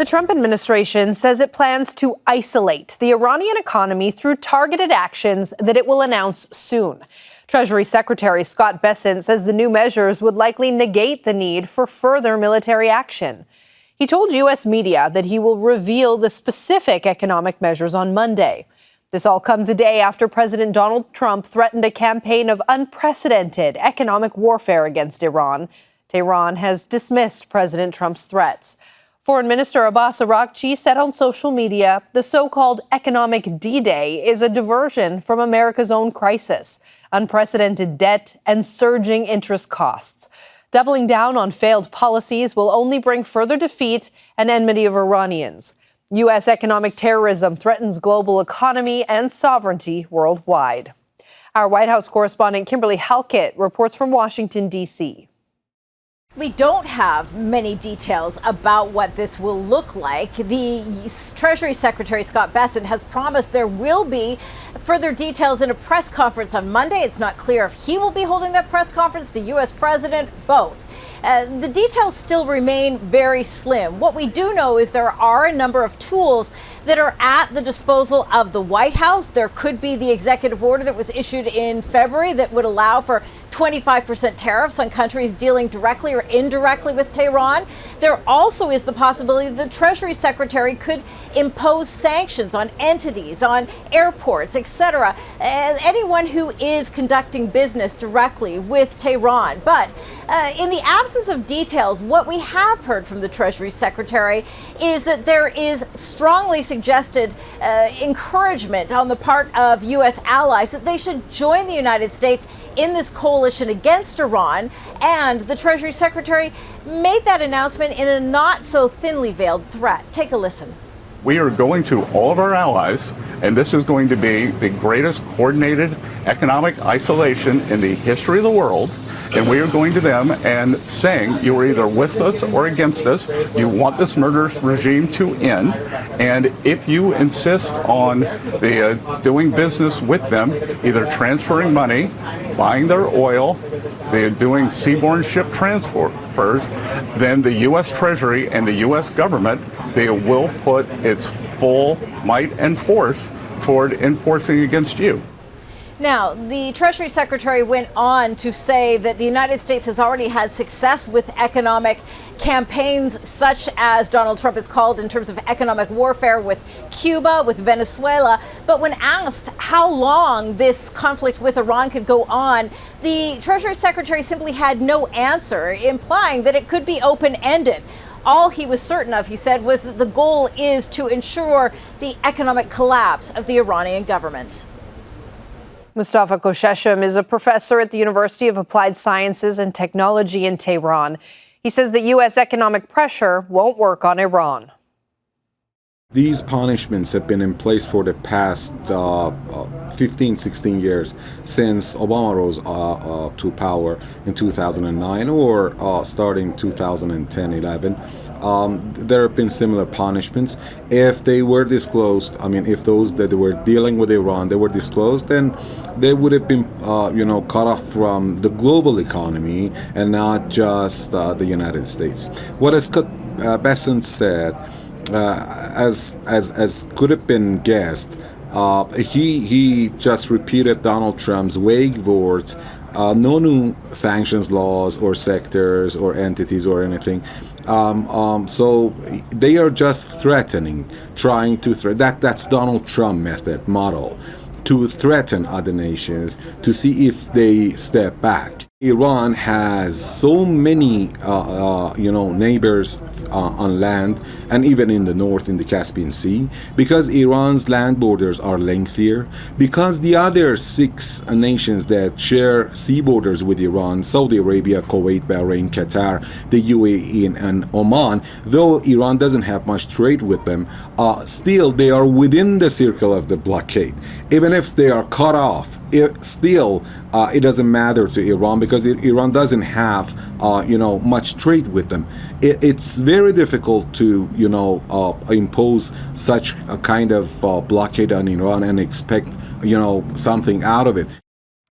The Trump administration says it plans to isolate the Iranian economy through targeted actions that it will announce soon. Treasury Secretary Scott Bessent says the new measures would likely negate the need for further military action. He told U.S. media that he will reveal the specific economic measures on Monday. This all comes a day after President Donald Trump threatened a campaign of unprecedented economic warfare against Iran. Tehran has dismissed President Trump's threats. Foreign Minister Abbas Araghchi said on social media the so-called economic D-Day is a diversion from America's own crisis, unprecedented debt and surging interest costs. Doubling down on failed policies will only bring further defeat and enmity of Iranians. U.S. economic terrorism threatens global economy and sovereignty worldwide. Our White House correspondent Kimberly Halkett reports from Washington, D.C. We don't have many details about what this will look like. The Treasury Secretary Scott Bessent has promised there will be further details in a press conference on Monday. It's not clear if he will be holding that press conference, the U.S. president, both. The details still remain very slim. What we do know is there are a number of tools that are at the disposal of the White House. There could be the executive order that was issued in February that would allow for 25% tariffs on countries dealing directly or indirectly with Tehran. There also is the possibility that the Treasury Secretary could impose sanctions on entities, on airports, etc., anyone who is conducting business directly with Tehran. But in the absence of details, what we have heard from the Treasury Secretary is that there is strongly suggested encouragement on the part of U.S. allies that they should join the United States in this coalition against Iran. And the Treasury Secretary made that announcement in a not so thinly veiled threat. Take a listen. We are going to all of our allies, and this is going to be the greatest coordinated economic isolation in the history of the world. And we are going to them and saying, you are either with us or against us. You want this murderous regime to end. And if you insist on doing business with them, either transferring money, buying their oil, they're doing seaborne ship transfers, then the U.S. Treasury and the U.S. government, they will put its full might and force toward enforcing against you. Now, the Treasury Secretary went on to say that the United States has already had success with economic campaigns such as Donald Trump has called in terms of economic warfare with Cuba, with Venezuela. But when asked how long this conflict with Iran could go on, the Treasury Secretary simply had no answer, implying that it could be open-ended. All he was certain of, he said, was that the goal is to ensure the economic collapse of the Iranian government. Mostafa Khoshcheshm is a professor at the University of Applied Sciences and Technology in Tehran. He says that U.S. economic pressure won't work on Iran. These punishments have been in place for the past 15, 16 years since Obama rose to power in 2009 or starting 2010-11. There have been similar punishments. If they were disclosed, I mean, if those that were dealing with Iran, they were disclosed, then they would have been, cut off from the global economy and not just the United States. What as Scott Bessent said, as could have been guessed, he just repeated Donald Trump's vague words. No new sanctions laws or sectors or entities or anything. So they are just threatening, trying to that's Donald Trump model, to threaten other nations to see if they step back. Iran has so many, neighbors on land and even in the north in the Caspian Sea, because Iran's land borders are lengthier, because the other 6 nations that share sea borders with Iran, Saudi Arabia, Kuwait, Bahrain, Qatar, the UAE, and Oman, though Iran doesn't have much trade with them, still they are within the circle of the blockade. Even if they are cut off, it doesn't matter to Iran because Iran doesn't have, much trade with them. It's very difficult to, impose such a kind of blockade on Iran and expect, something out of it.